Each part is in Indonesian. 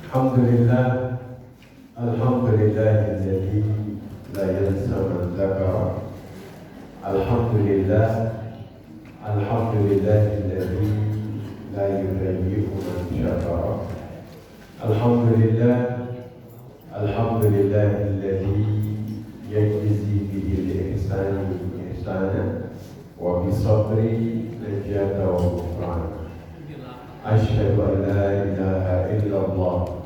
Alhamdulillah, alhamdulillahilladzi la yansa man dzakara. Alhamdulillah, alhamdulillahilladzi la yudayyi'u man syakara. Alhamdulillah, alhamdulillahilladzi yajzi bihil ihsani ihsana wa bisabri najata wa ghufrana. Asyhadu an la ilaha illallah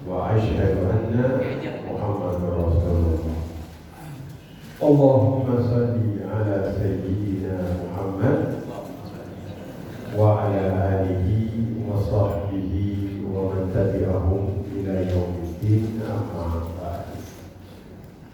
wa asyhadu anna Muhammadar Rasulullah. Allahumma salli ala sayyidina Muhammad wa ala alihi wa sahbihi wa man tabi'ahum ila yaumiddin, amma ba'd.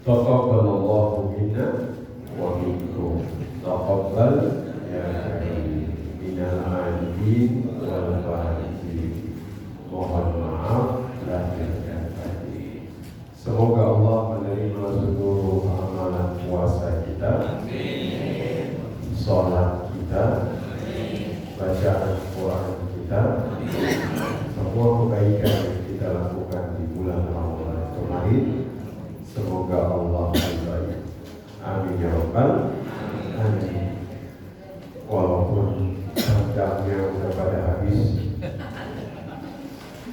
Taqabbalallahu minna wa minkum. Taqabbal ya karim minal aidin wal faizin. Mohon maaf lahir dan batin. Semoga Allah menerima seluruh amalan puasa kita, sholat kita, bacaan Quran kita, semua kebaikan yang kita lakukan di bulan Ramadan kemarin. Semoga Allah ridhai. Amin ya rabbal alamin. Walaupun jamnya sudah pada habis,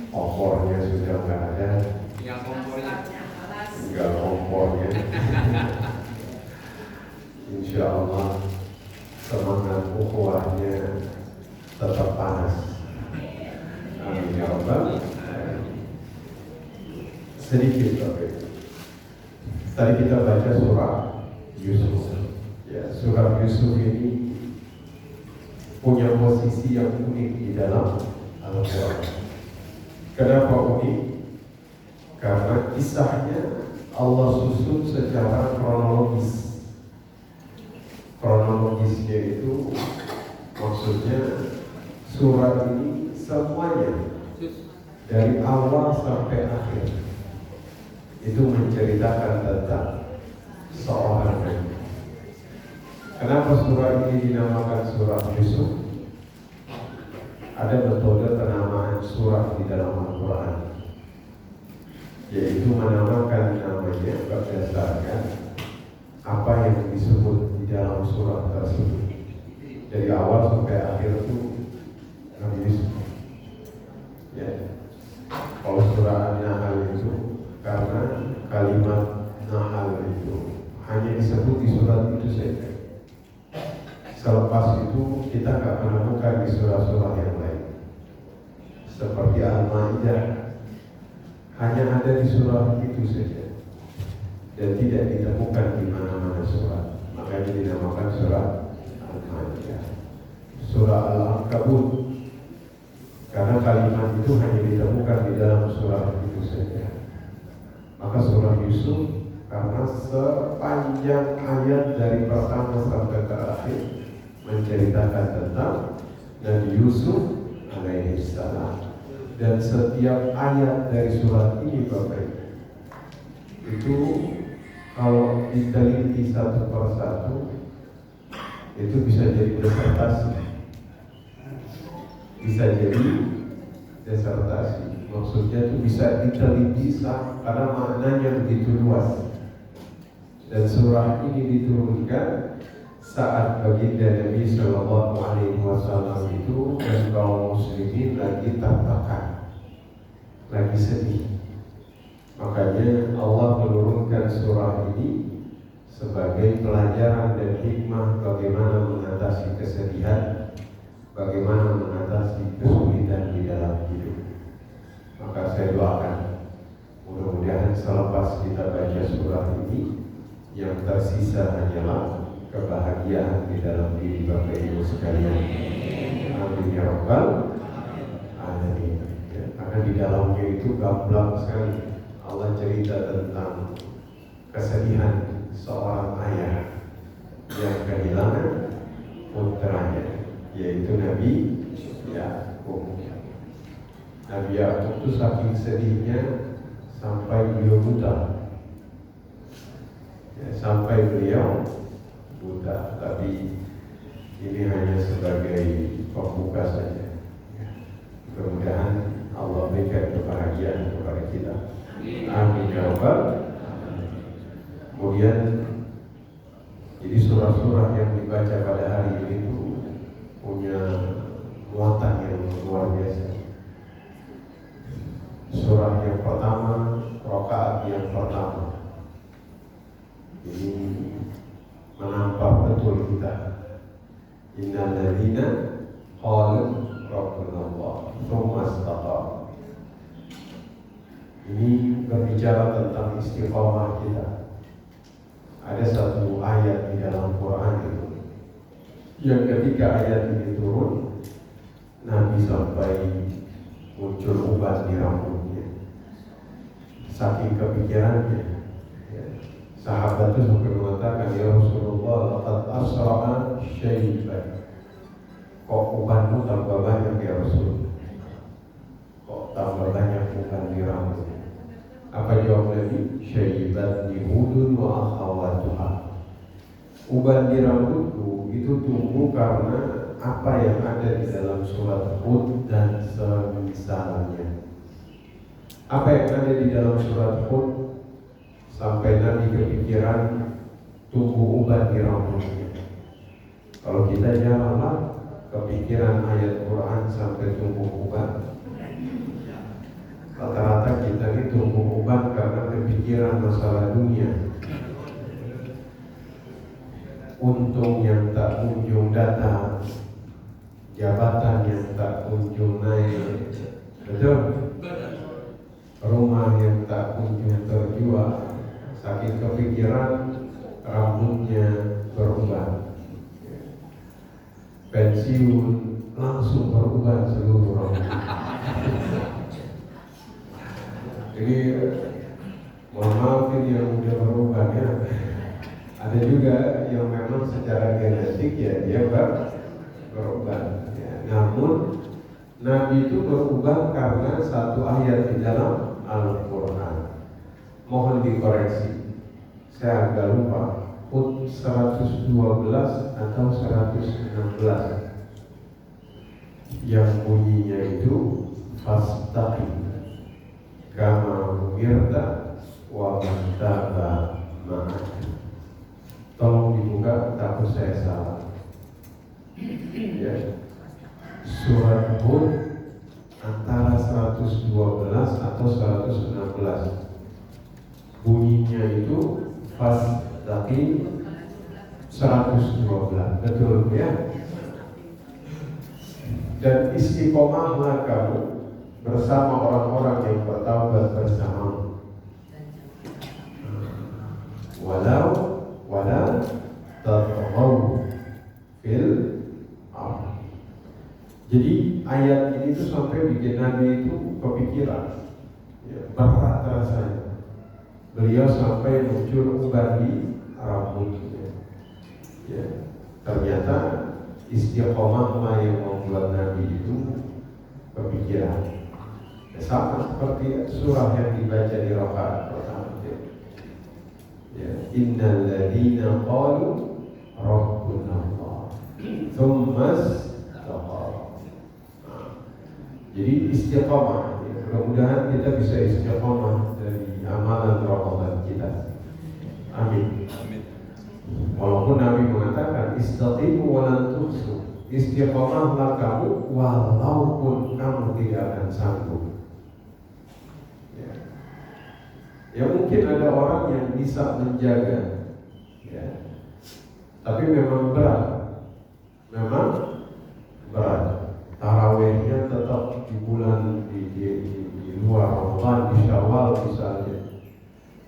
kompornya sudah nggak ada, tinggal kompornya. Insya Allah semangat ukhuwahnya tetap panas. Amin ya rabbal alamin. Sedikit tapi tadi kita baca surah Yusuf. Ya, surah Yusuf ini punya posisi yang unik di dalam Al-Quran. Kenapa unik? Karena kisahnya Allah susun secara kronologis. Kronologisnya itu maksudnya surat ini semuanya dari awal sampai akhir itu menceritakan tentang seorang nabi. Kenapa surah ini dinamakan surah Yusuf? Ada metode penamaan surah di dalam Al-Quran, yaitu menamakan namanya berdasarkan apa yang disebut di dalam surah tersebut. Dari awal sampai akhir itu Nabi Yusuf. Ya. Kalau surah An-Nahl itu karena kalimat Nahl itu hanya disebut di surat itu saja. Selepas itu kita nggak menemukan di surah-surah yang lain. Seperti Al-Maidah hanya ada di surah itu saja dan tidak ditemukan di mana-mana surah. Makanya dinamakan surah Al-Maidah. Surah Al-Ankabut karena kalimat itu hanya ditemukan di dalam surah itu saja. Maka surah Yusuf karena sepanjang ayat dari pertama sampai terakhir menceritakan tentang Nabi Yusuf alaihi salam. Dan setiap ayat dari surat ini Bapak itu kalau diteliti satu persatu itu bisa jadi disertasi. Bisa jadi disertasi. Maksudnya itu bisa diteliti karena maknanya begitu luas. Dan surah ini diturunkan saat baginda Nabi Sallallahu Alaihi Wasallam itu dan kaum muslimin lagi tertekan, lagi sedih. Makanya Allah menurunkan surah ini sebagai pelajaran dan hikmah bagaimana mengatasi kesedihan, bagaimana mengatasi kesulitan di dalam hidup. Maka saya doakan mudah-mudahan selepas kita baca surah ini yang tersisa hanyalah kebahagiaan di dalam diri Bapak Ibu sekalian. Amin ya rabbal alamin. Ya, karena di dalamnya itu gamblang sekali. Allah cerita tentang kesedihan seorang ayah yang kehilangan putranya, yaitu Nabi Yakub. Nabi Yakub itu saking sedihnya sampai beliau buta. Ya, sampai beliau buta, tapi ini hanya sebagai pembuka saja. Mudah-mudahan Allah berikan kebahagiaan kita. Amin ya rabbal. Kemudian jadi surah-surah yang dibaca pada hari ini itu punya muatan yang luar biasa. Surah yang pertama, rakaat yang pertama, ini menampar betul kita. Innal ladzina qalu rabbuna Allah tsumma istaqamu. Ini berbicara tentang istiqamah kita. Ada satu ayat di dalam Quran itu yang ketika ayat ini turun, Nabi sampai muncul uban di rambutnya, saking kepikirannya. Sahabat itu sampai mengatakan, ya Rasulullah, laqad asra'a syaiban. Kok ubanmu tambah banyak ya Rasul? Kok tambah banyak uban di rambut? Apa jawab Nabi? Syaiban di hudun wa akhawatuha. Uban di rambutku itu tumbuh karena apa yang ada di dalam surat Hud dan semisalnya. Apa yang ada di dalam surat Hud sampai Nabi kepikiran tumbuh uban di rambutnya. Kalau kita janganlah kepikiran ayat Quran sampai tumbuh uban. Rata-rata kita ini tumbuh uban karena kepikiran masalah dunia. Untung yang tak kunjung datang, jabatan yang tak kunjung naik, betul? Rumah yang tak kunjung terjual, saking kepikiran rambutnya berubah. Pensiun langsung berubah seluruh rambut. Jadi mohon maaf ini yang udah berubah ya. Ada juga yang memang secara genetik ya dia berubah. Ya. Namun Nabi itu berubah karena satu ayat di dalam Al-Quran. Mohon dikoreksi, saya agak lupa. Hud 112 atau 116 yang bunyinya itu fastaqim kama umirta wa man taba ma'ak. Tolong dibuka, takut saya salah. Ya. Surat Hud antara 112 atau 116. Bunyinya itu fastaqim 112, betul ya? Dan istiqomahlah kamu bersama orang-orang yang bertaubat bersama. Walau tatghaw fil ardh. Jadi ayat ini tuh sampai bikin Nabi itu kepikiran, ya, berat rasanya. Beliau sampai muncul uban di rambutnya. Ya, ternyata istiqomah yang membuat Nabi itu kepikiran. Sama seperti surah yang dibaca di rakaat pertama. Ya, innal ladzina qalu rabbuna Allah tsumma istaqamu. Jadi istiqomah. Ya, mudah-mudahan kita bisa istiqomah dari amalan Ramadan kita. Amin. Walaupun Nabi mengatakan istaqimu wa lan tuhsu. Istiqomahlah kamu walaupun kamu tidak akan sanggup. Ya mungkin ada orang yang bisa menjaga, ya, tapi memang berat, tarawihnya tetap di bulan di luar Ramadan, di Syawal misalnya,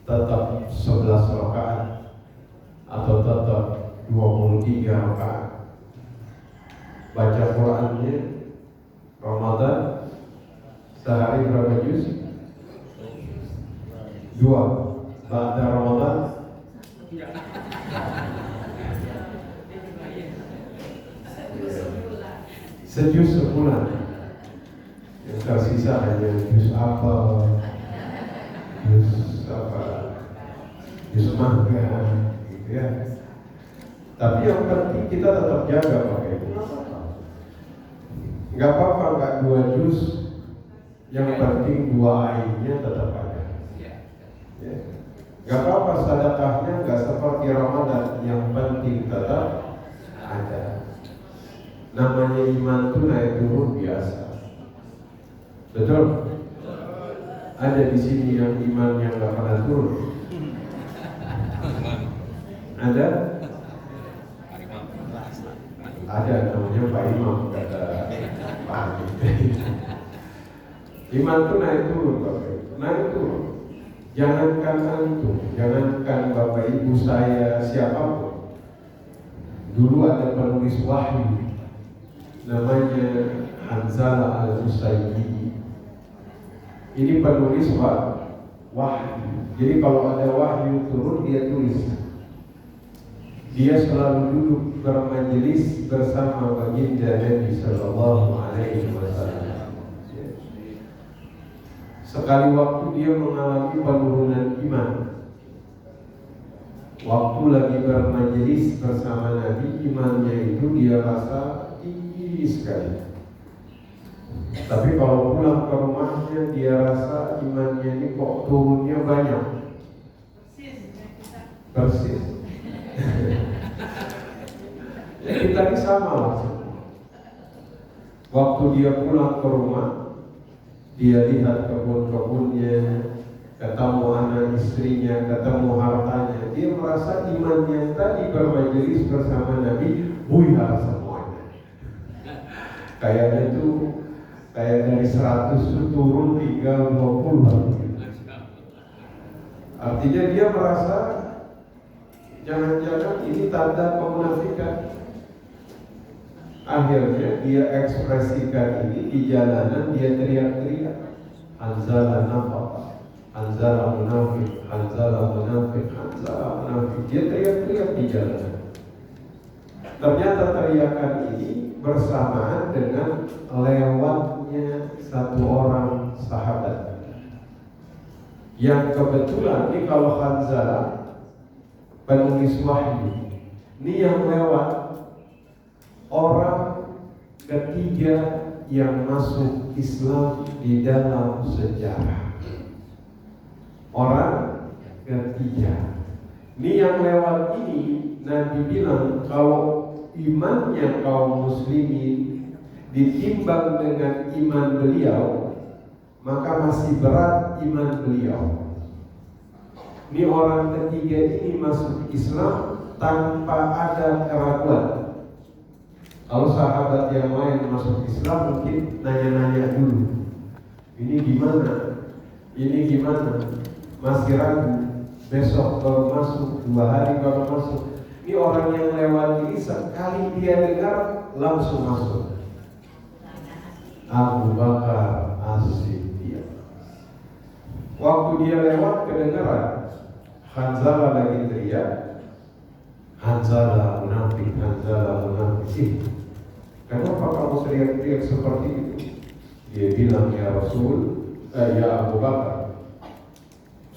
tetap 11 rakaat atau tetap 23 rakaat. Baca Qurannya Ramadan sehari berapa juz? 2. Ba'da Ramadan sejuz sebulan. Yang tersisa hanya juz apa, juz mangga, gitu ya. Tapi yang penting kita tetap jaga pakai itu. Nggak apa-apa nggak 2 juz, Yang penting dua ainnya tetap ada. Ya. Gak apa-apa sedekahnya gak seperti Ramadan, yang penting tetap ada. Namanya iman itu naik turun biasa. Betul? Ada di sini yang iman yang gak pernah turun. Ada? Ada, namanya Pak Imam, kata Pak. Iman itu naik turun, Bapak Ibu. Naik turun. Jangankan antum, jangankan Bapak Ibu saya, siapapun. Dulu ada penulis wahyu, namanya Hanzalah Al-Usayyidi. Ini penulis wahyu. Jadi kalau ada wahyu turun, dia tulis. Dia selalu duduk bermajelis bersama baginda Nabi Sallallahu Alaihi Wasallam. Sekali waktu dia mengalami penurunan iman. Waktu lagi bermajelis bersama Nabi, imannya itu dia rasa tinggi sekali. Tapi kalau pulang ke rumahnya, dia rasa imannya ini kok turunnya banyak. Persis. Ya, kita ini sama lah. Waktu dia pulang ke rumah, dia lihat kebun-kebunnya, ketemu anak istrinya, ketemu hartanya. Dia merasa imannya tadi bermajelis bersama Nabi buyar semuanya. Kayaknya itu kayak dari 100 itu turun tinggal 20. Artinya dia merasa jangan-jangan ini tanda kemunafikan. Akhirnya dia ekspresikan ini di jalanan, dia teriak-teriak, Hanzalah nafaq, Hanzalah munafik, Hanzalah munafik, Hanzalah munafik. Dia teriak-teriak di jalanan. Ternyata teriakan ini bersamaan dengan lewatnya satu orang sahabat yang kebetulan ini kalau Hanzalah penulis wahyu, ini yang lewat orang ketiga yang masuk Islam di dalam sejarah. Orang ketiga. Ini yang lewat ini Nabi bilang kalau imannya kaum muslimin ditimbang dengan iman beliau, maka masih berat iman beliau. Ini orang ketiga ini masuk Islam tanpa ada keraguan. Kalau sahabat yang lain masuk Islam mungkin nanya-nanya dulu, ini gimana? Ini gimana? Masih ragu, besok baru masuk, 2 hari baru masuk. Ini orang yang lewat ini sekali dia dengar langsung masuk. Abu Bakar As-Siddiq. Waktu dia lewat kedengaran Hanzalah lagi teriak, Hanzalah munafik, Hanzalah munafik. Kenapa kamu teriak-teriak seperti itu? Dia bilang, ya Rasul, ya Abu Bakar,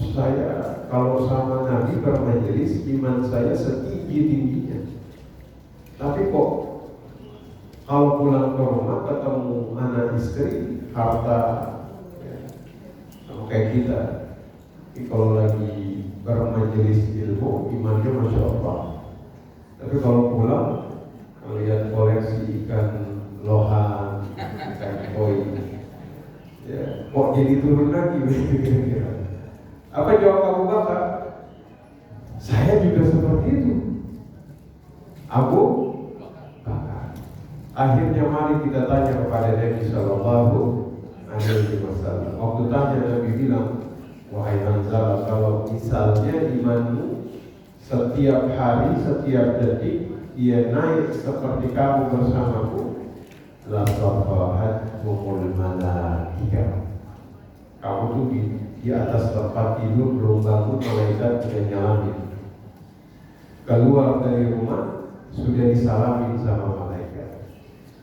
saya kalau sama Nabi bermajelis, iman saya setinggi-tingginya. Tapi kok kalau pulang ke rumah ketemu anak istri, harta, ya, sama kayak kita. Tapi kalau lagi bermajelis ilmu, imannya Masya Allah. Tapi kalau pulang melihat koleksi ikan lohan, ikan koi, ya, kok jadi turun lagi? Apa jawab Abu Bakar? Saya juga seperti itu. Abu Bakar. Akhirnya mari kita tanya kepada Nabi Sallallahu Alaihi Wasallam. Waktu tanya Nabi bilang, wahai Hanzalah, kalau misalnya imanmu setiap hari, setiap detik dia naik seperti kamu bersamaku, la safahatumul malaikah. Kamu tuh di atas tempat tidur belum bangun, malaikat sudah nyalamin. Keluar dari rumah sudah disalamin sama malaikat.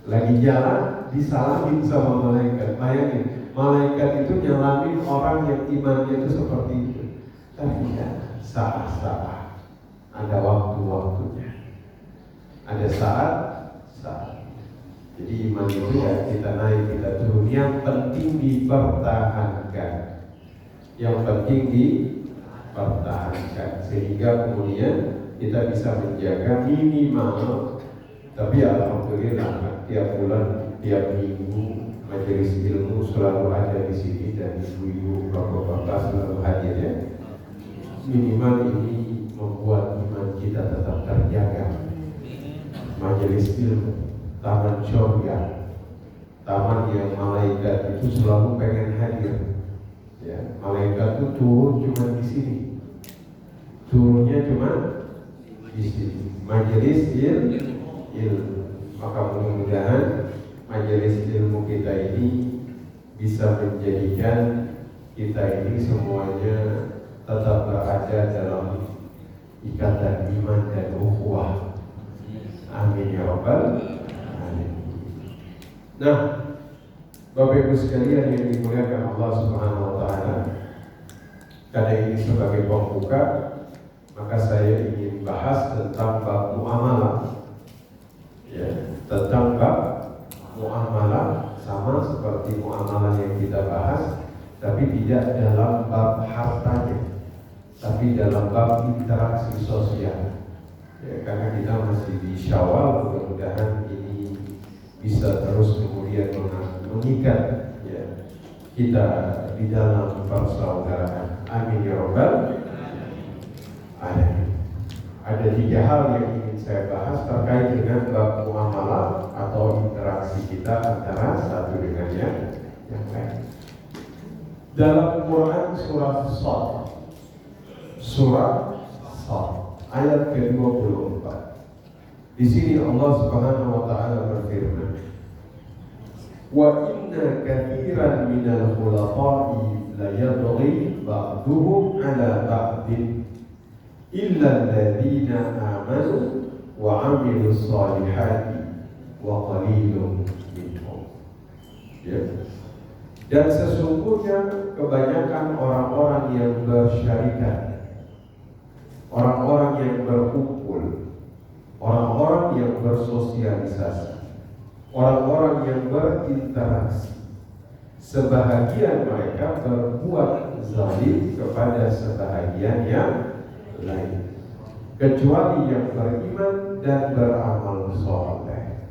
Lagi jalan disalamin sama malaikat. Bayangin, malaikat itu nyalamin orang yang imannya itu seperti itu. Tapi ya, saat-saat ada waktu-waktunya. Ada saat. Jadi iman itu ya kita naik, kita turun. Yang penting dipertahankan. Yang penting dipertahankan sehingga kemudian kita bisa menjaga minimal. Tapi alhamdulillah tiap bulan, tiap minggu majelis ilmu selalu ada di sini dan ibu-ibu, bapak-bapak selalu hadir ya. Minimal ini membuat iman kita tetap terjaga. Majelis ilmu, taman surga, taman yang malaikat itu selalu pengen hadir. Ya, malaikat itu turun cuma di sini, turunnya cuma di sini. Majelis ilmu. Maka mudah-mudahan majelis ilmu kita ini bisa menjadikan kita ini semuanya tetap berada dalam ikatan iman dan ukhuwah. Amin ya rabbal alamin. Nah, Bapak Ibu sekalian yang dimuliakan Allah Subhanahu wa taala, karena ini sebagai pembuka, maka saya ingin bahas tentang bab muamalah. Ya, tentang bab muamalah sama seperti muamalah yang kita bahas, tapi tidak dalam bab hartanya, tapi dalam bab interaksi sosial. Ya, karena kita masih di Syawal, mudah-mudahan ini bisa terus kemudian mengikat ya, kita di dalam persaudaraan. Amin ya rabbal alamin. Ada 3 hal yang ingin saya bahas terkait dengan bab muamalah atau interaksi kita antara satu dengan yang lain. Dalam Quran surah Shad, ayat ke-24. Di sini Allah Subhanahu wa taala berfirman, "Wa inna katsiran minal khulaqa'i la yabghi ba'duhum 'ala ba'din illa alladziina aamanu wa 'amilus shalihati wa qalilun minhum." Ya. Dan sesungguhnya kebanyakan orang-orang yang bersyarikat, orang-orang yang berkumpul, orang-orang yang bersosialisasi, orang-orang yang berinteraksi, sebahagian mereka berbuat zalim kepada sebahagian yang lain, kecuali yang beriman dan beramal soleh,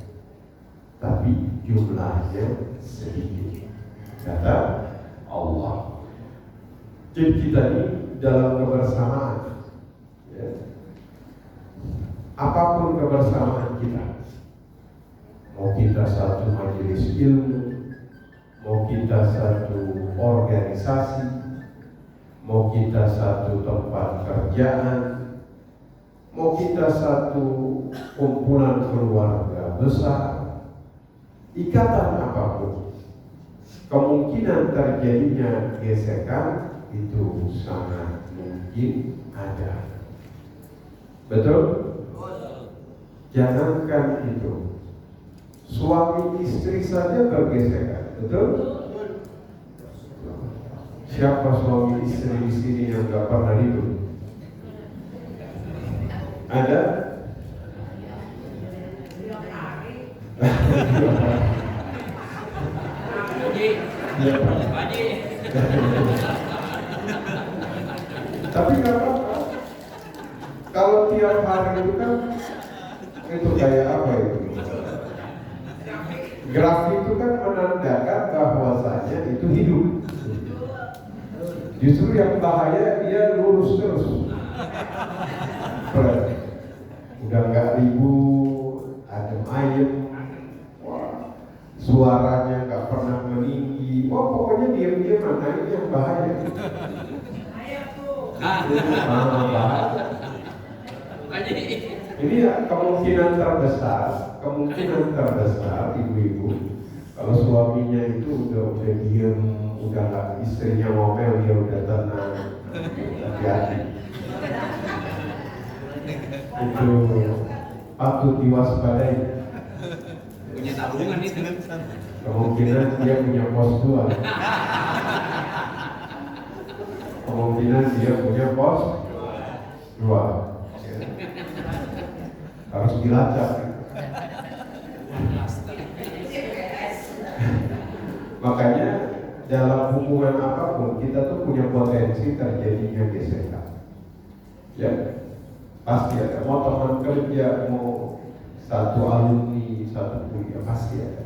tapi jumlahnya sedikit, kata Allah. Jadi kita ini dalam kebersamaan, ya, apapun kebersamaan kita, mau kita satu majelis ilmu, mau kita satu organisasi, mau kita satu tempat kerjaan, mau kita satu kumpulan keluarga besar, ikatan apapun, kemungkinan terjadinya gesekan itu sangat mungkin ada. Betul? Jangankan itu, suami istri saja bergesekan, betul? Siapa suami istri di sini yang gak pernah ribut? Ada? Tapi gak apa-apa. Kalau tiap hari itu kan, itu kayak apa itu? Grafik itu kan menandakan bahwasanya itu hidup. Justru yang bahaya dia lurus terus. Udah nggak ribut, adem ayem, wah, suaranya nggak pernah meninggi, wah pokoknya diam-diam, mana ini yang bahaya. Bahaya. Ini ya, kemungkinan terbesar ibu-ibu, kalau suaminya itu udah diam, udah nggak, istrinya ngomel, dia udah tenang, hati-hati. Itu patut diwaspadai. Punya tabungan itu. Kemungkinan dia punya pos 2. Kemungkinan dia punya pos 2. Harus dilacak. Makanya dalam hubungan apapun kita tuh punya potensi terjadinya gesekan. Ya, pasti ada. Mau teman kerja, mau satu alumni, satu kuliah, pasti ada.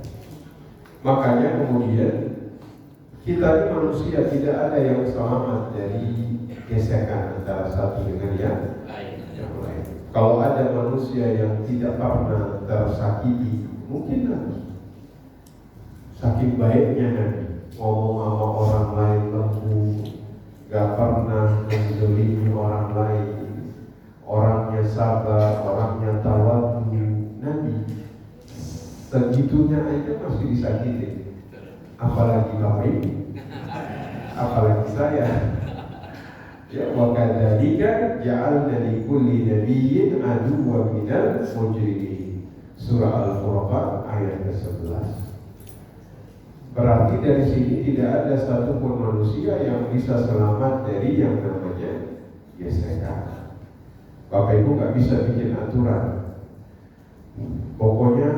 Makanya kemudian kita ini manusia, tidak ada yang selamat dari gesekan antara satu dengan yang lain. Kalau ada manusia yang tidak pernah tersakiti, mungkin Nabi saking baiknya Nabi ngomong sama orang lain lembut, gak pernah menzalimi orang lain, orangnya sabar, orangnya tawadhu. Nabi segitunya aja masih disakiti, apalagi Bapak ini, apalagi saya. Ya, wa kadzalika ja'alna likulli nabiyyin aduwwan minal mujrimin. Surah Al-Furqan ayat ke-11. Berarti dari sini tidak ada satupun manusia yang bisa selamat dari yang namanya gesekan. Bapak Ibu nggak bisa bikin aturan. Pokoknya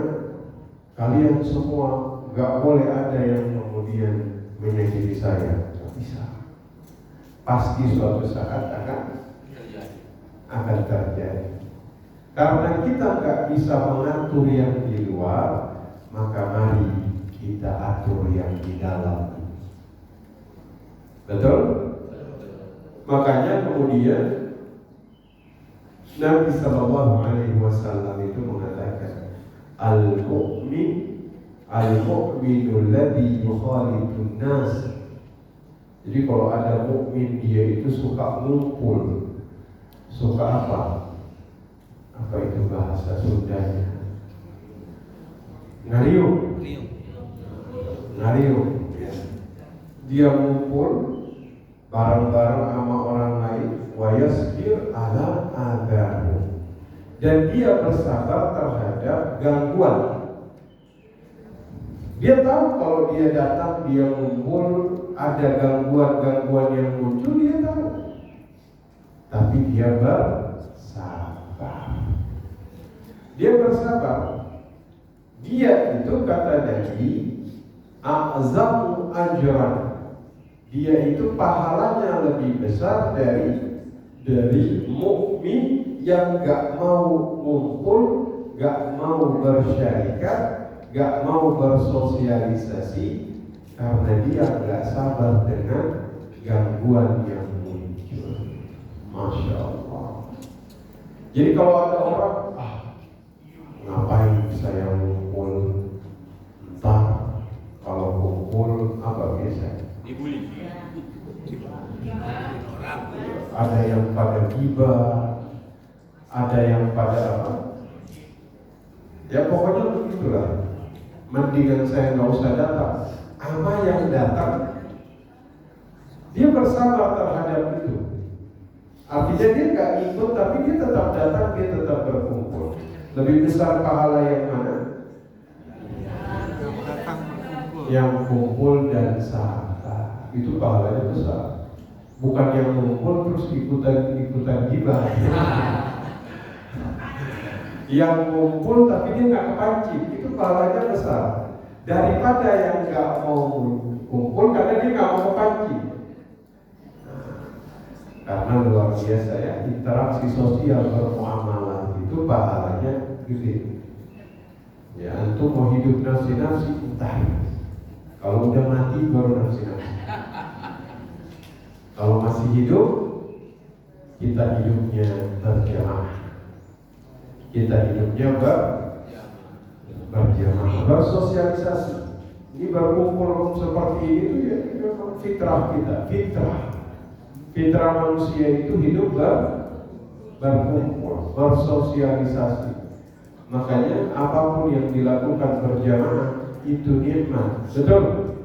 kalian semua nggak boleh ada yang kemudian menyakiti saya. Nggak bisa. Pasti suatu saat akan terjadi. Karena kita nggak bisa mengatur yang di luar, maka mari kita atur yang di dalam. Betul? Makanya kemudian Nabi Sallallahu Alaihi Wasallam itu mengatakan, al-mu'minu alladhi yukhalidun nas. Jadi kalau ada mukmin, dia itu suka ngumpul, suka apa? Apa itu bahasa Sundanya? Ngariung. Dia ngumpul bareng-bareng sama orang lain, wa yasbir ala adahu, dan dia bersabar terhadap gangguan. Dia tahu kalau dia datang, dia ngumpul, ada gangguan-gangguan yang muncul, dia tahu. Tapi dia bersabar. Dia itu kata Nabi, a'zamu ajran. Dia itu pahalanya lebih besar dari mukmin yang gak mau ngumpul, gak mau bersyarikat, gak mau bersosialisasi, karena dia gak sabar dengan gangguan yang muncul. Masya Allah. Jadi kalau ada orang, ngapain saya ngumpul? Entar kalau ngumpul apa biasa? Dibully. Ada yang pada gibah, ada yang pada apa? Ya pokoknya begitulah. Mendingan saya nggak usah datang. Ama yang datang, dia bersabar terhadap itu. Artinya dia nggak ikut, tapi dia tetap datang, dia tetap berkumpul. Lebih besar pahala yang mana? Yang kumpul dan sabar, itu pahalanya besar. Bukan yang kumpul terus ikutan gibah. Yang kumpul tapi dia nggak kepancing, itu pahalanya besar. Daripada yang nggak mau kumpul karena dia nggak mau kepancing. Karena luar biasa ya, interaksi sosial bermuamalah itu pahalanya gede. Ya, antum mau hidup nafsi-nafsi, entah. Kalau udah mati baru nafsi-nafsi. Kalau masih hidup, kita hidupnya berjamaah. Kita hidupnya berjamaah, bersosialisasi. Ini berkumpul seperti ini ya, memang fitrah kita, fitrah manusia itu hidup berkumpul, bersosialisasi. Makanya apapun yang dilakukan berjamaah itu nikmat. Betul?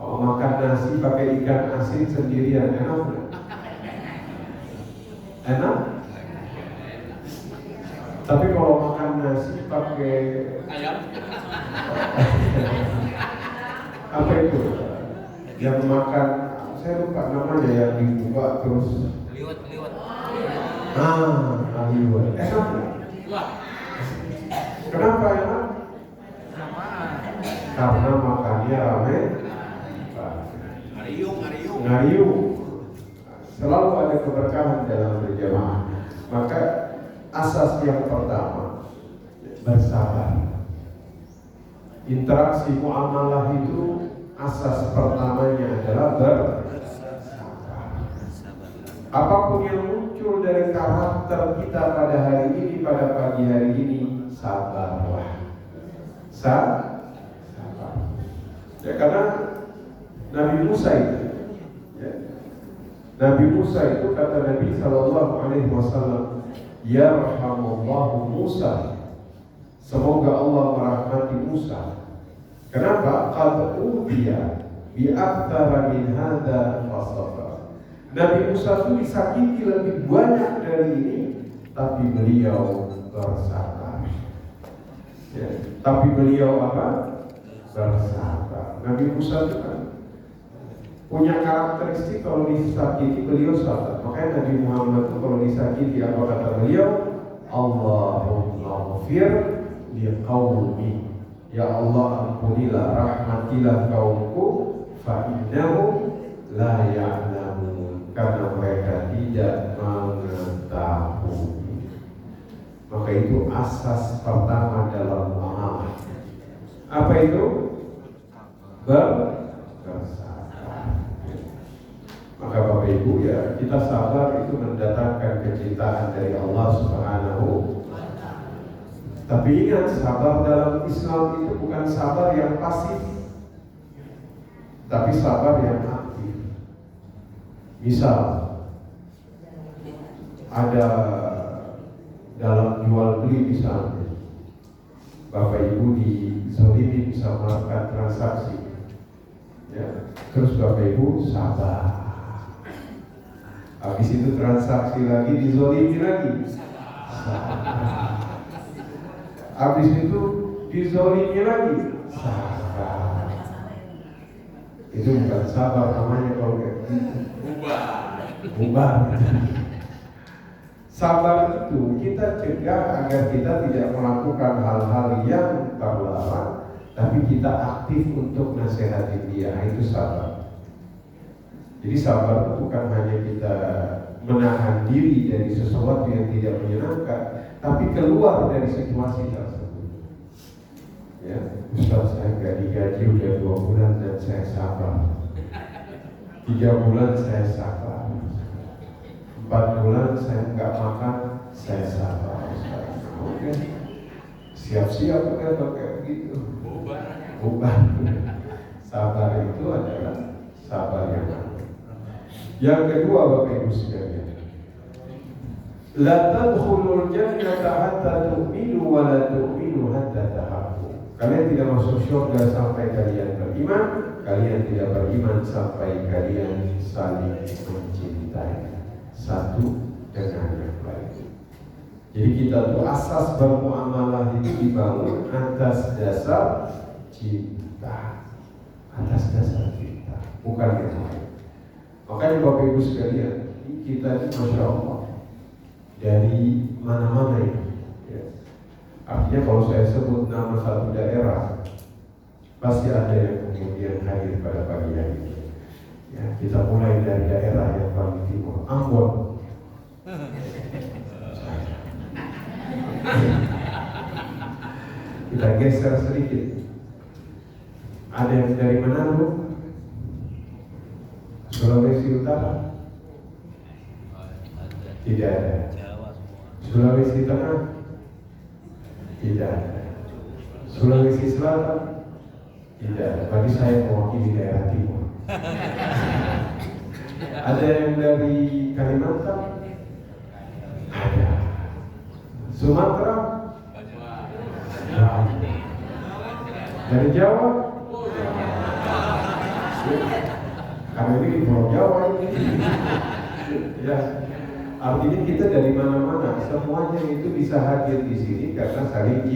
Kalau makan nasi pakai ikan asin sendirian enak nggak? Enak? Tapi kalau makan nasi pakai Ayam. apa itu? Yang makan, saya lupa namanya, yang dibuka terus. Liwat. Liwat. Enak nggak? Wah. Kenapa enak? Karena makannya bacanya ramai, ngariung. Selalu ada keberkahan dalam berjamaah. Maka asas yang pertama bersabar. Interaksi muamalah itu asas pertamanya adalah bersabar. Apapun yang muncul dari karakter kita pada hari ini, pada pagi hari ini, sabarlah. Sabar. Ya, karena Nabi Musa itu, ya, Nabi Musa itu kata Nabi Sallallahu Alaihi Wasallam, Yarhamullahu Musa. Semoga Allah merahmati Musa. Kenapa? Qad udiya bi aktsara min hadza fasabara. Nabi Musa itu disakiti lebih banyak dari ini, tapi beliau bersabar. Ya, tapi beliau apa? Bersabar. Nabi Musa itu kan punya karakteristik kalau disakiti beliau sabar. Makanya Nabi Muhammad itu kalau disakiti apa kata beliau? Allahumma ghfir li qaumi. Ya Allah, ampunilah, rahmatilah kaumku, fa innahum la ya'lamun, karena mereka tidak mengetahui. Maka itu asas pertama dalam muamalah. Apa itu? Bersabar. Maka Bapak Ibu, ya, kita sabar itu mendatangkan kecintaan dari Allah Subhanahu. Tapi ingat, sabar dalam Islam itu bukan sabar yang pasif, tapi sabar yang aktif. Misal ada dalam jual beli misalnya, Bapak Ibu dizalimi bisa melakukan transaksi, ya, terus Bapak Ibu sabar. Habis itu transaksi lagi, dizalimi lagi, sabar. Habis itu dizalimi lagi, sabar. Itu bukan sabar namanya kalau kayak gitu. Ubah. Sabar itu kita cegah agar kita tidak melakukan hal-hal yang terlarang, tapi kita aktif untuk nasihatin dia. Itu sabar. Jadi sabar itu bukan hanya kita menahan diri dari sesuatu yang tidak menyenangkan, tapi keluar dari situasi tersebut. Ya, Ustaz, saya nggak digaji udah 2 bulan dan saya sabar. 3 bulan saya sabar. 4 bulan saya nggak makan, saya sabar. Oke, siap-siap kan kayak gitu. Ubah. Sabar itu adalah sabar yang benar. Yang kedua, Bapak Ibu sekalian, la tadkhulul jannata hatta tu'minu wa la tu'minu hatta tahabbu. Kalian tidak masuk surga sampai kalian beriman, kalian tidak beriman sampai kalian saling mencintai satu dengan yang lain. Jadi kita tuh asas bermuamalah itu dibangun atas dasar cinta, atas dasar cinta, bukan yang lain. Makanya Bapak Ibu sekalian, kita ini Masya Allah dari mana-mana ini, ya. Artinya kalau saya sebut nama satu daerah, pasti ada yang kemudian hadir pada pagi hari ini. Ya, kita mulai dari daerah yang paling timur, Ambon. Kita geser sedikit. Ada yang dari Manado, Sulawesi Utara, tidak ada. Sulawesi Tengah, tidak ada. Sulawesi Selatan, tidak ada. Tadi saya mewakili daerah timur. Ada yang dari Kalimantan, ada. Sumatera, dari Jawa, karena ini di Pulau Jawa ini. Ya, artinya kita dari mana-mana, semuanya itu bisa hadir di sini karena saling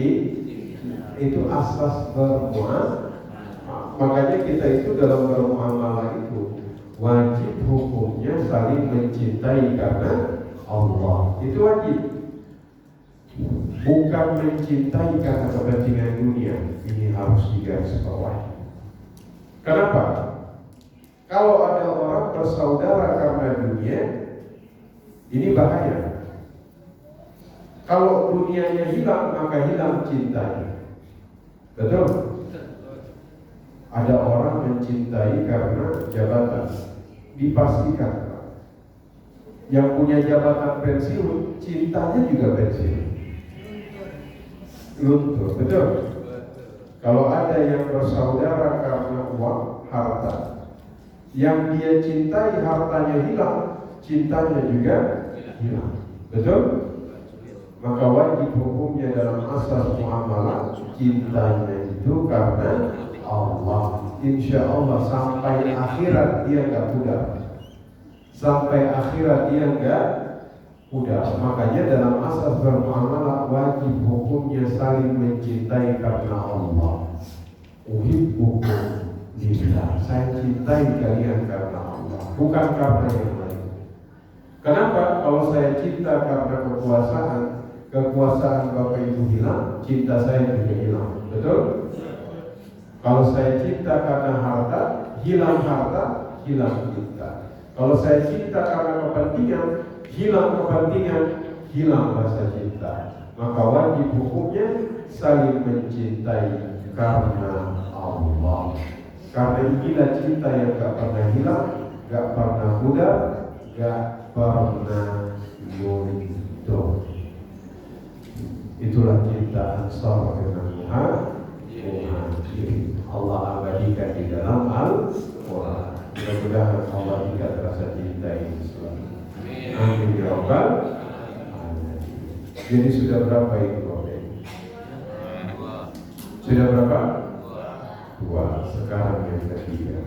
itu asas bermuamalah. Makanya kita itu dalam bermuamalah itu wajib hukumnya saling mencintai karena Allah. Itu wajib. Bukan mencintai karena kepentingan dunia. Ini harus digarisbawahi. Kenapa? Kalau ada orang bersaudara karena dunia, ini bahaya. Kalau dunianya hilang, maka hilang cintanya. Betul? Ada orang mencintai karena jabatan. Dipastikan yang punya jabatan pensiun, cintanya juga pensiun. Luntur, betul? Kalau ada yang bersaudara karena uang, harta, yang dia cintai hartanya hilang, cintanya juga hilang. Betul? Maka wajib hukumnya dalam asas muamalah, cintanya itu karena Allah. Insya Allah sampai akhirat dia nggak pudar. Sampai akhirat dia nggak pudar. Makanya dalam asas bermuamalah wajib hukumnya saling mencintai karena Allah. Uhibbukum lillah. Saya cintai kalian karena Allah, bukan karena yang lain. Kenapa? Kalau saya cinta karena kekuasaan Bapak Ibu hilang, cinta saya juga hilang. Betul? Kalau saya cinta karena harta, hilang cinta. Kalau saya cinta karena kepentingan, hilang rasa cinta. Maka wajib hukumnya saling mencintai karena Allah. Karena inilah cinta yang gak pernah hilang, gak pernah pudar, gak pernah luntur. Itulah cinta Ansar dengan Muhajirin. Allah abadikan di dalam Al-Quran. Mudah-mudahan Allah ikat rasa cinta ini selalu. Amin ya Rabbal alamin. Jadi sudah berapa itu Bapak? Sudah berapa? 2. Sekarang yang ketiga.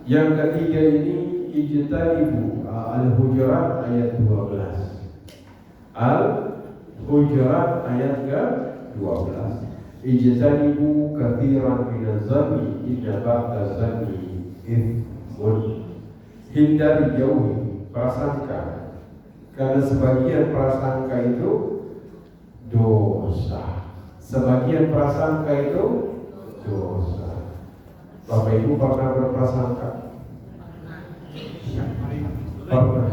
Yang ketiga ini ijtanibu Al-Hujurat ayat 12. Al-Hujurat ayat ke-12. Ijtanibu katsiran minaz-zanni inna ba'daz-zanni itsmun. Hindari jauhi prasangka, karena sebagian prasangka itu dosa. Sebagian prasangka itu dosa. Bapak Ibu pernah berprasangka? Pernah.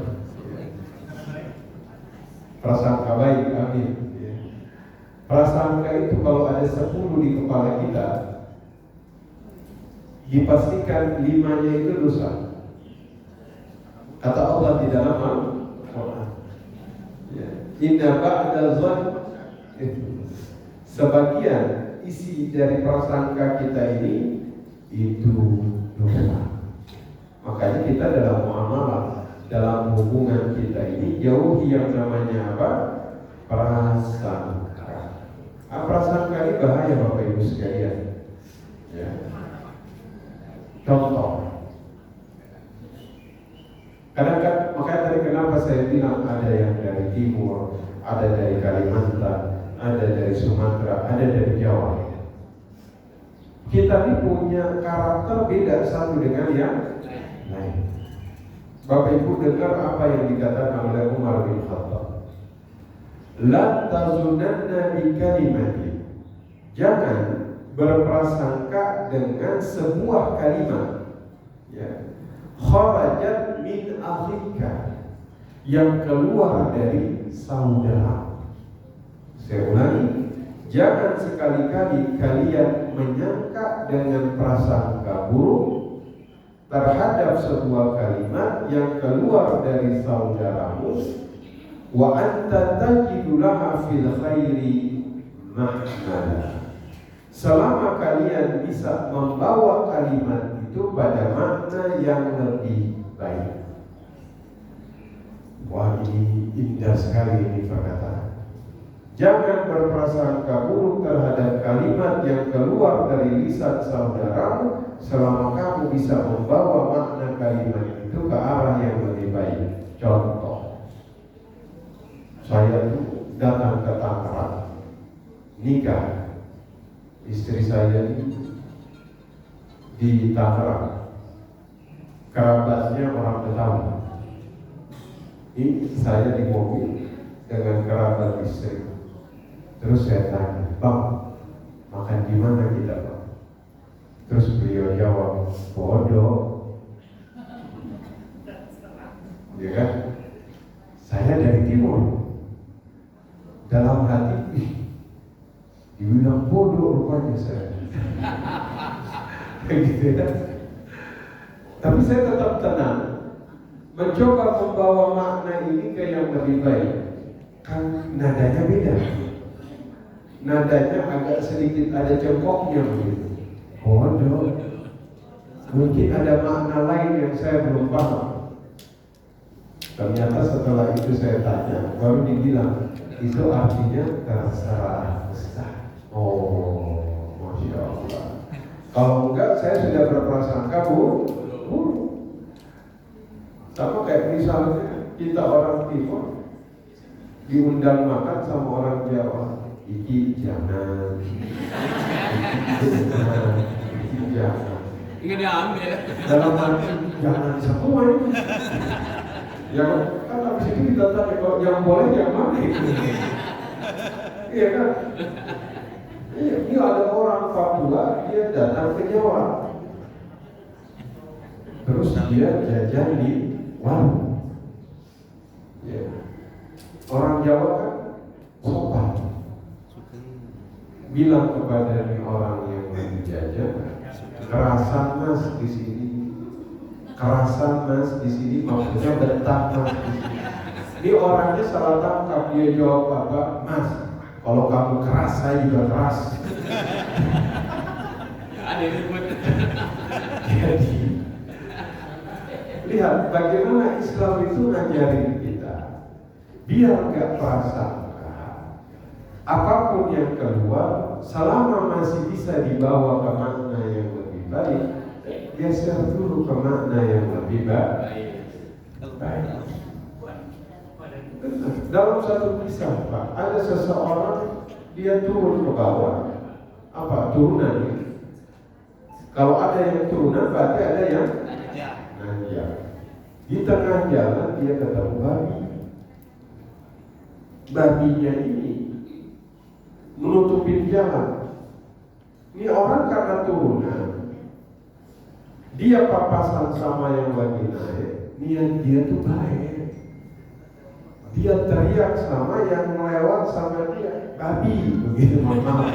Prasangka baik, amin. Prasangka itu kalau ada 10 di kepala kita, dipastikan 5-nya itu dosa. Kata Allah di dalam Al-Quran, inna ba'da zan, sebagian isi dari prasangka kita ini itu dosa. Makanya kita dalam muamalah, dalam hubungan kita ini jauhi yang namanya apa? Prasangka. Prasangka ini bahaya Bapak Ibu sekalian. Ya. Contoh. Kadang-kadang, makanya tadi kenapa saya bilang ada yang dari timur, ada dari Kalimantan, ada dari Sumatera, ada dari Jawa. Kita ini punya karakter beda satu dengan yang lain. Bapak Ibu dengar apa yang dikatakan oleh Umar bin Khattab. La tazunanna bi kalimatin. Jangan berprasangka dengan sebuah kalimat. Ya. Kharajat min akhika, yang keluar dari saudara. Saya ulangi, jangan sekali-kali kalian menyangka dengan prasangka buruk terhadap sebuah kalimat yang keluar dari saudaramu. Wa anta tajidu laha fil khairi mahmala. Selama kalian bisa membawa kalimat itu pada makna yang lebih baik. Wah, ini indah sekali ini perkataan. Jangan berprasangka buruk terhadap kalimat yang keluar dari lisan saudaramu selama kamu bisa membawa makna kalimat itu ke arah yang lebih baik. Contoh, saya tuh datang ke Tangerang, nikah. Istri saya ini di Tangerang, kerabatnya orang Betawi. Ini saya di mobil dengan kerabat istri. Terus saya tanya, Bang, makan di mana kita Bang? Terus beliau jawab, bodoh. Ya kan? Saya dari timur. Dalam hati, dibilang bodoh rupanya saya. Gitu ya. Tapi saya tetap tenang, mencoba membawa makna ini ke yang lebih baik. Kan nadanya beda. Nadanya agak sedikit ada cengkoknya begitu. Bodoh. Mungkin ada makna lain yang saya belum paham. Ternyata setelah itu saya tanya, baru dibilang itu artinya terserah Ustaz. Oh, Masya Allah. Kalau enggak, saya sudah berprasangka sama kayak misalnya kita orang timur diundang makan sama orang Jawa. Iki jangan, iki jangan. Ingin diambil. Dalam arti jangan semua ini. Ya kan habis itu kita tanya kalau yang boleh yang mana itu. Iya kan? Iya, ini ada orang Papua dia datang ke Jawa. Terus dia jajan di warung. Ya. Orang Jawa kan sopan. Bilang kepada orang yang lagi jajan, kerasan mas di sini. Kerasan mas di sini maksudnya betah mas di sini. Ini orangnya salah tangkap, dia jawab apa? Mas, kalau kamu keras saya juga keras. Ada ribut. Jadi lihat bagaimana Islam itu ngajarin kita biar nggak prasangka apapun yang keluar selama masih bisa dibawa ke makna yang lebih baik. Geser dulu ke makna yang lebih baik. Dalam satu kisah Pak, ada seseorang dia turun ke bawah. Apa turunannya? Kalau ada yang turunan berarti ada yang nanjak. Di tengah jalan dia ketemu babi. Babinya ini menutupin jalan. Ini orang karena turunan, dia papasan sama yang lagi naik, niat dia tuh baik. Dia teriak sama yang melewat sama dia, babi, begitu maaf.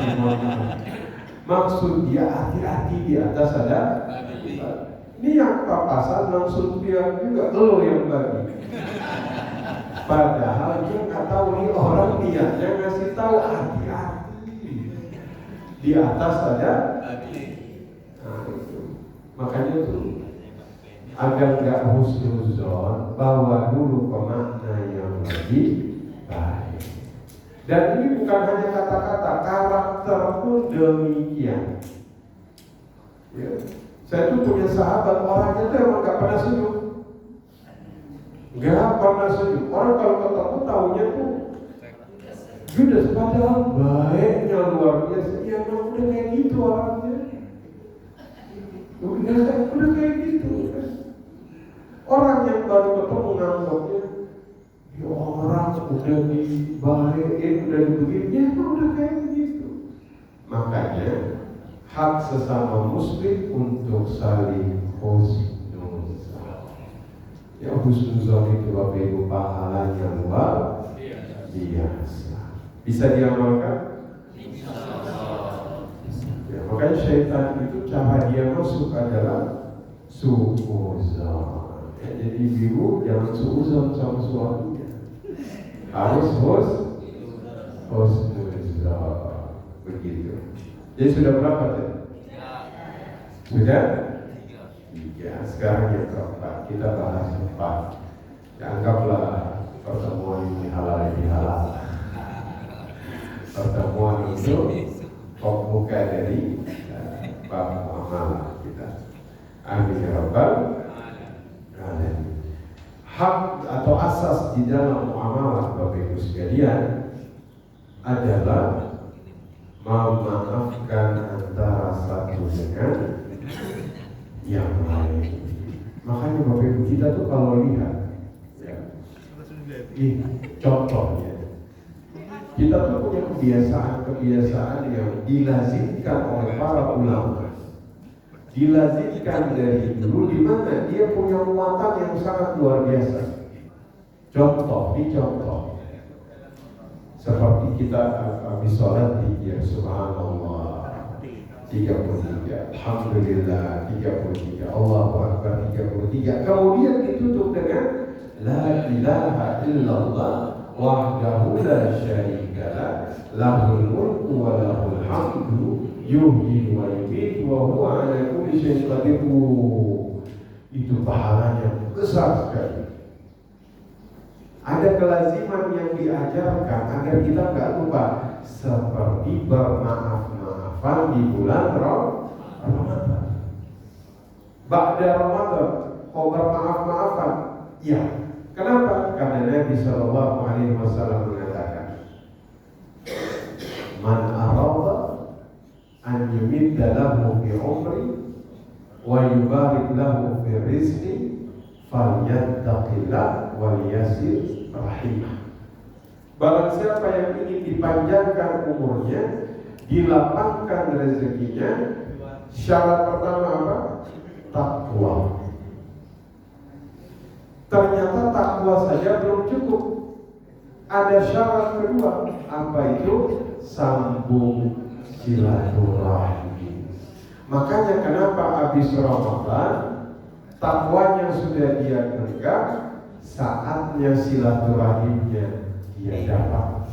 Maksud dia hati-hati di atas ada babi. Ini yang papasan langsung teriak juga, lo yang babi. Padahal dia nggak tahu nih orang niatnya ngasih tahu hati-hati. Di atas ada babi. Nah itu, makanya tuh agar nggak husnuzon, bawa dulu ke makna yang lebih baik. Dan ini bukan hanya kata-kata, karakter pun demikian. Ya. Saya tuh punya sahabat, orangnya tuh emang nggak pernah senyum, nggak pernah senyum. Orang kalau ketemu tahunya tuh judes, padahal baiknya luar biasa. Ya emang udah kayak gitu orangnya. Udah kayak gitu. Orang yang baru ketemu nganggapnya, ya orang udah dibaikin, udah dibegini, ya udah kayak begitu. Makanya hak sesama muslim untuk saling husnuzon. Ya husnuzon itu Bapak Ibu pahalanya luar biasa. Bisa diamalkan? Ya, makanya syaitan itu cara dia masuk adalah su'uzon. Ya, jadi ibu jangan su'uzon sama suaminya, harus husnuzon begitu. Jadi sudah berapa tadi? Sudah? 3. Sekarang yang keempat, kita bahas 4. Ya, anggaplah pertemuan ini halal bihalal. Pertemuan itu pembuka dari bab muamalah kita. Amin ya rabbal alamin. Hak atau asas di dalam muamalah Bapak Ibu sekalian adalah memaafkan antara satu dengan yang lain. Makanya Bapak Ibu kita tuh kalau lihat ya, contohnya kita tuh punya kebiasaan yang dilazimkan oleh para ulama. dilazimkan dari dulu, di mana dia punya muatan yang sangat luar biasa. Contoh seperti kita habis sholat zikir subhanallah 33, alhamdulillah 33, Allahu akbar 33, kemudian ditutup dengan la ilaha illallah wahdahu la syarika lah, lahul mulku wa lahul hamdu yuhyi wa yumiitu wa huwa ala kulli syai'in qadir. Itu pahalanya besar sekali. Ada kelaziman yang diajarkan agar kita nggak lupa, seperti bermaaf-maafan di bulan Ramadan. Ba'da Ramadan kau bermaaf-maafan? Ya. Kenapa? Karena Nabi Shallallahu Alaihi Wasallam mengatakan, man arada an yumidda lahu fi umri wa yubarik lahu fi rizqi falyattaqillah wal yasir rahimah. Barang siapa yang ingin dipanjangkan umurnya, dilapangkan rezekinya, syarat pertama apa? Takwa. Ternyata takwa saja belum cukup. Ada syarat kedua. Apa itu? Sambung silaturahmi. Makanya kenapa habis Ramadan takwanya sudah dia genggam, saatnya silaturahimnya dia dapat.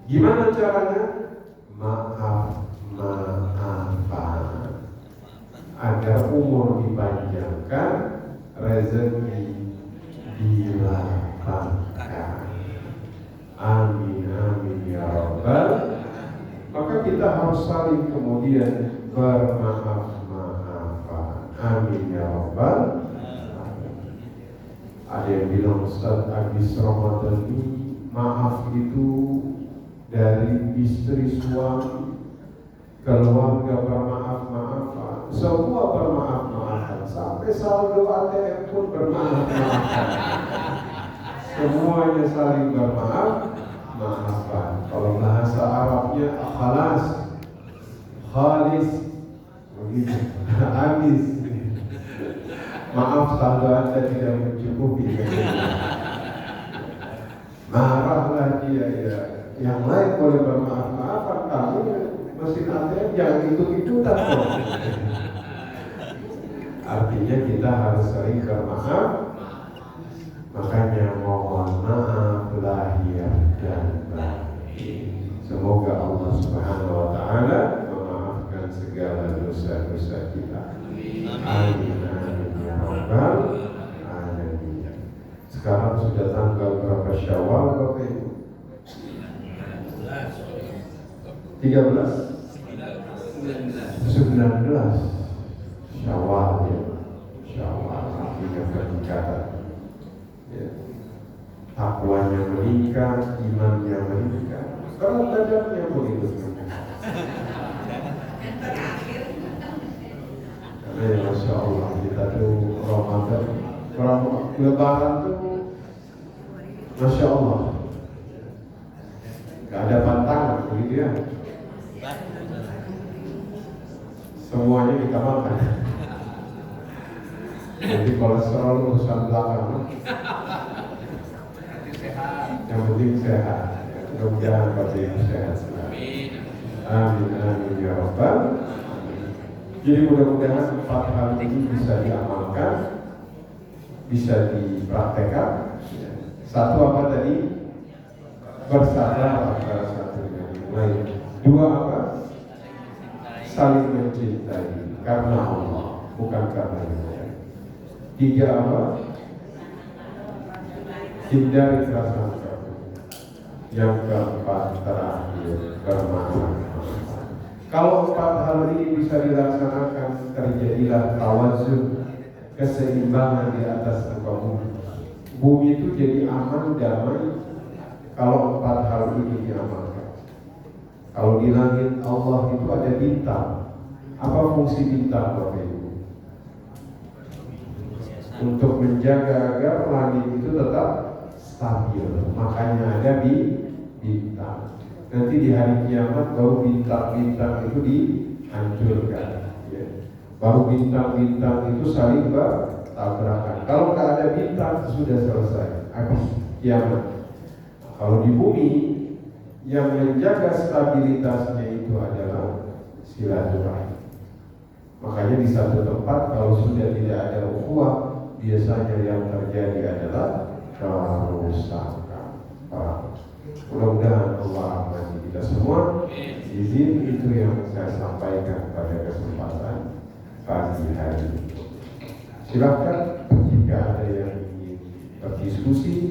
Gimana caranya? Maaf-maafan agar umur dipanjangkan, rezeki dilapangkan. Amin amin ya rabbal. Maka kita harus saling kemudian bermaaf-maafan. Amin ya rabbal. Ada yang bilang, Ustaz, habis Ramadan ini maaf itu dari istri, suami, keluarga bermaaf-maafan, semua bermaaf-maafan, sampai saldo ATM pun bermaaf-maafan. Semuanya saling bermaaf-maafan. Kalau bahasa Arabnya khalis, begitu, habis. Maaf saldo Anda tidak mencukupi. Marahlah dia ya. Yang lain boleh bermaaf-maafan, kamu mesin ATM jangan ikut-ikutan kok. Artinya kita harus sering bermaaf. Makanya mohon maaf lahir dan batin. Semoga Allah Subhanahu wa taala memaafkan segala dosa-dosa kita. Amin amin ya rabbal alamin. Sekarang sudah tanggal berapa Syawal Bapak Ibu? 19 Syawal ya. Syawal artinya peningkatan ya. Takwanya meningkat, imannya meningkat, berat badannya begitu. Karena ya Masya Allah kita tuh Ramadan, Lebaran tuh Masya Allah gak ada pantangan begitu ya. Semuanya kita makan. Jadi kolesterol urusan belakang. Yang penting sehat. Mudah-mudahan Bapak Ibu sehat. Amin amin ya rabbal. Jadi mudah-mudahan 4 hal ini bisa diamalkan, bisa dipraktekkan. Satu apa tadi? Bersabar antara satu dengan yang lain. 2 apa? Saling mencintai karena Allah, bukan karena yang lain. 3 apa? Hindari prasangka. Yang keempat terakhir, bermaaf. Kalau 4 hal ini bisa dilaksanakan, terjadilah tawazun, keseimbangan di atas muka bumi. Bumi itu jadi aman, damai kalau 4 hal ini diamalkan. Kalau di langit Allah itu ada bintang. Apa fungsi bintang Bapak Ibu? Untuk menjaga agar langit itu tetap stabil. Makanya ada bintang. Nanti di hari kiamat baru bintang-bintang itu dihancurkan ya. Baru bintang-bintang itu saling bertabrakan. Kalau nggak ada bintang sudah selesai. Habis kiamat. Kalau di bumi yang menjaga stabilitasnya itu adalah silaturahim. Makanya di satu tempat kalau sudah tidak ada ukhuwah, biasanya yang terjadi adalah kerusakan. Mudah-mudahan Allah rahmati kita semua. Izin itu yang saya sampaikan pada kesempatan pagi hari ini. Silakan jika ada yang ingin berdiskusi